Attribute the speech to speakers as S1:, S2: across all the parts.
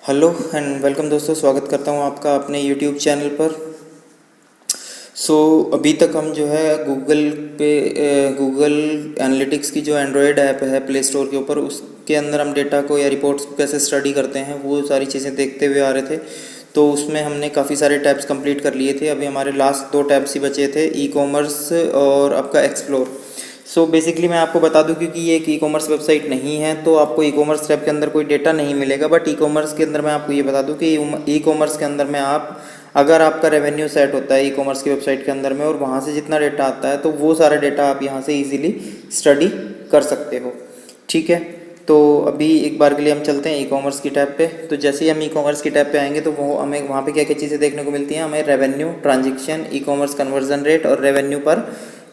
S1: Hello and welcome दोस्तों, स्वागत करता हूँ आपका अपने यूट्यूब चैनल पर। अभी तक हम जो है गूगल एनालिटिक्स की जो एंड्रॉयड ऐप है प्ले स्टोर के ऊपर, उसके अंदर हम डेटा को या रिपोर्ट्स को कैसे स्टडी करते हैं वो सारी चीज़ें देखते हुए आ रहे थे। तो उसमें हमने काफ़ी सारे टैब्स कंप्लीट कर लिए थे। अभी हमारे लास्ट 2 टैब्स ही बचे थे, ई कॉमर्स और आपका एक्सप्लोर। बेसिकली मैं आपको बता दूं, क्योंकि ये एक ई कॉमर्स वेबसाइट नहीं है तो आपको ई कॉमर्स टैब के अंदर कोई डेटा नहीं मिलेगा। बट ई कॉमर्स के अंदर मैं आपको ये बता दूं कि ई कॉमर्स के अंदर में अगर आपका रेवेन्यू सेट होता है ई कॉमर्स की वेबसाइट के अंदर में और वहाँ से जितना डेटा आता है तो वो सारा डेटा आप यहाँ से ईजिली स्टडी कर सकते हो। ठीक है, तो अभी एक बार के लिए हम चलते हैं ई कॉमर्स की टैब पे। तो जैसे ही हम ई कॉमर्स की टैब पे आएंगे तो वो हमें वहाँ पे क्या क्या चीज़ें देखने को मिलती हैं। हमें revenue, transaction, e commerce conversion rate और रेवेन्यू पर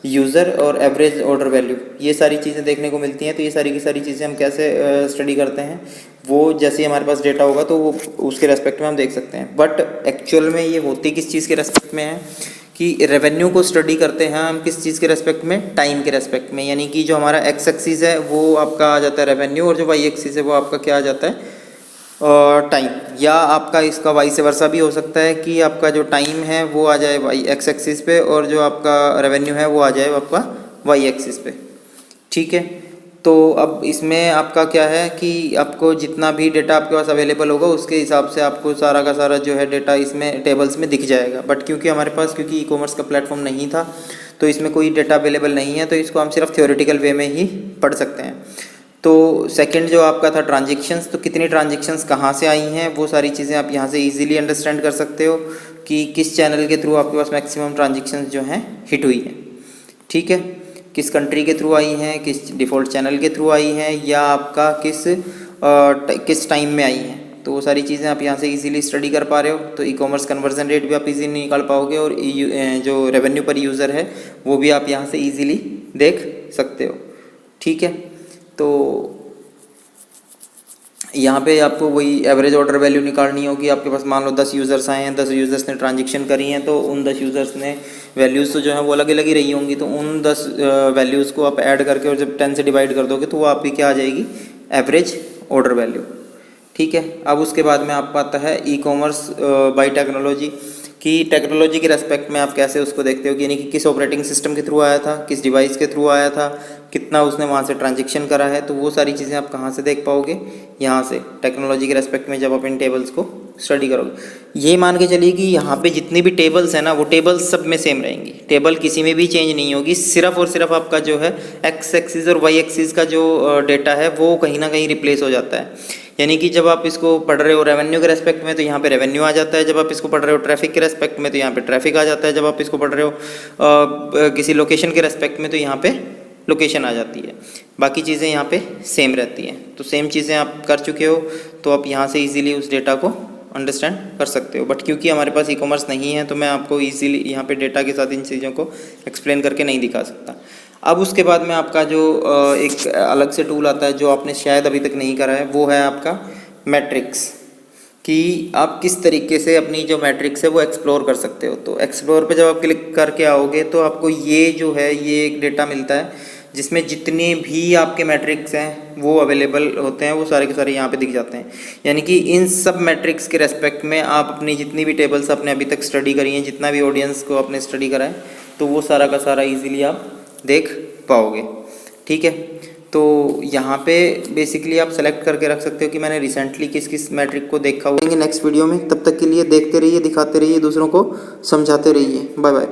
S1: यूज़र और एवरेज ऑर्डर वैल्यू, ये सारी चीज़ें देखने को मिलती हैं। तो ये सारी की सारी चीज़ें हम कैसे स्टडी करते हैं, वो जैसे ही हमारे पास डेटा होगा तो वो उसके रेस्पेक्ट में हम देख सकते हैं। बट एक्चुअल में ये होती किस चीज़ के रेस्पेक्ट में है कि रेवेन्यू को स्टडी करते हैं हम किस चीज़ के रेस्पेक्ट में, टाइम के रेस्पेक्ट में। यानी कि जो हमारा एक्स एक्सिस है वो आपका आ जाता है रेवेन्यू और जो वाई एक्सिस है वो आपका क्या आ जाता है, टाइम। या आपका इसका वाइस वर्सा भी हो सकता है कि आपका जो टाइम है वो आ जाए वाई एक्स एक्सिस पे और जो आपका रेवेन्यू है वो आ जाए आपका वाई एक्सिस पे। ठीक है, तो अब इसमें आपका क्या है कि आपको जितना भी डेटा आपके पास अवेलेबल होगा उसके हिसाब से आपको सारा का सारा जो है डेटा इसमें टेबल्स में दिख जाएगा। बट क्योंकि हमारे पास ई कॉमर्स का प्लेटफॉर्म नहीं था तो इसमें कोई डेटा अवेलेबल नहीं है, तो इसको हम सिर्फ थ्योरेटिकल वे में ही पढ़ सकते हैं। तो सेकंड जो आपका था ट्रांजेक्शन्स, तो कितनी ट्रांजेक्शन्स कहाँ से आई हैं वो सारी चीज़ें आप यहाँ से इजीली अंडरस्टैंड कर सकते हो कि किस चैनल के थ्रू आपके पास मैक्सिमम ट्रांजेक्शन्स जो हैं हिट हुई हैं। ठीक है, किस कंट्री के थ्रू आई हैं, किस डिफ़ॉल्ट चैनल के थ्रू आई हैं, या आपका किस टाइम में आई हैं। तो वो सारी चीज़ें आप यहाँ से इजीली स्टडी कर पा रहे हो। तो ई कॉमर्स कन्वर्जन रेट भी आप इजीली निकाल पाओगे और जो रेवेन्यू पर यूज़र है वो भी आप यहाँ से इजीली देख सकते हो। ठीक है, तो यहाँ पे आपको वही एवरेज ऑर्डर वैल्यू निकालनी होगी। आपके पास मान लो 10 यूज़र्स आए हैं, 10 यूज़र्स ने ट्रांजेक्शन करी हैं, तो उन 10 यूज़र्स ने वैल्यूज़ तो जो है वो अलग अलग ही रही होंगी। तो उन 10 वैल्यूज़ को आप ऐड करके और जब 10 से डिवाइड कर दोगे तो वो आपकी क्या आ जाएगी, एवरेज ऑर्डर वैल्यू। ठीक है, अब उसके बाद में आपका आता है ई कॉमर्स बाई टेक्नोलॉजी, कि टेक्नोलॉजी के रेस्पेक्ट में आप कैसे उसको देखते हो कि यानी कि किस ऑपरेटिंग सिस्टम के थ्रू आया था, किस डिवाइस के थ्रू आया था, कितना उसने वहाँ से ट्रांजेक्शन करा है। तो वो सारी चीज़ें आप कहाँ से देख पाओगे, यहाँ से टेक्नोलॉजी के रेस्पेक्ट में जब आप इन टेबल्स को स्टडी करोगे। ये मान के चलिए कि यहाँ पे जितनी भी टेबल्स हैं ना वो टेबल्स सब में सेम रहेंगी, टेबल किसी में भी चेंज नहीं होगी। सिर्फ और सिर्फ आपका जो है एक्स एक्सिस और वाई एक्सिस का जो डेटा है वो कहीं ना कहीं रिप्लेस हो जाता है। यानी कि जब आप इसको पढ़ रहे हो रेवेन्यू के रेस्पेक्ट में तो यहाँ पे रेवेन्यू आ जाता है, जब आप इसको पढ़ रहे हो ट्रैफिक के रेस्पेक्ट में तो यहाँ पे ट्रैफिक आ जाता है, जब आप इसको पढ़ रहे हो किसी लोकेशन के रेस्पेक्ट में तो यहाँ पे लोकेशन आ जाती है। बाकी चीज़ें यहाँ पे सेम रहती हैं। तो सेम चीज़ें आप कर चुके हो तो आप यहाँ से इजीली उस डेटा को अंडरस्टैंड कर सकते हो। बट क्योंकि हमारे पास ई कॉमर्स नहीं है तो मैं आपको इजीली यहाँ पे डेटा के साथ इन चीज़ों को एक्सप्लेन करके नहीं दिखा सकता। अब उसके बाद में आपका जो एक अलग से टूल आता है जो आपने शायद अभी तक नहीं करा है, वो है आपका मैट्रिक्स, कि आप किस तरीके से अपनी जो मैट्रिक्स है वो एक्सप्लोर कर सकते हो। तो एक्सप्लोर पे जब आप क्लिक करके आओगे तो आपको ये जो है ये एक डेटा मिलता है जिसमें जितने भी आपके मैट्रिक्स हैं वो अवेलेबल होते हैं, वो सारे के सारे यहाँ पे दिख जाते हैं। यानी कि इन सब मैट्रिक्स के रेस्पेक्ट में आप अपनी जितनी भी टेबल्स आपने अभी तक स्टडी करी हैं, जितना भी ऑडियंस को आपने स्टडी करा है, तो वो सारा का सारा ईजिली आप देख पाओगे। ठीक है, तो यहाँ पे बेसिकली आप सेलेक्ट करके रख सकते हो कि मैंने रिसेंटली किस किस मैट्रिक को देखा हुआ है। नेक्स्ट वीडियो में, तब तक के लिए देखते रहिए, दिखाते रहिए, दूसरों को समझाते रहिए। Bye bye.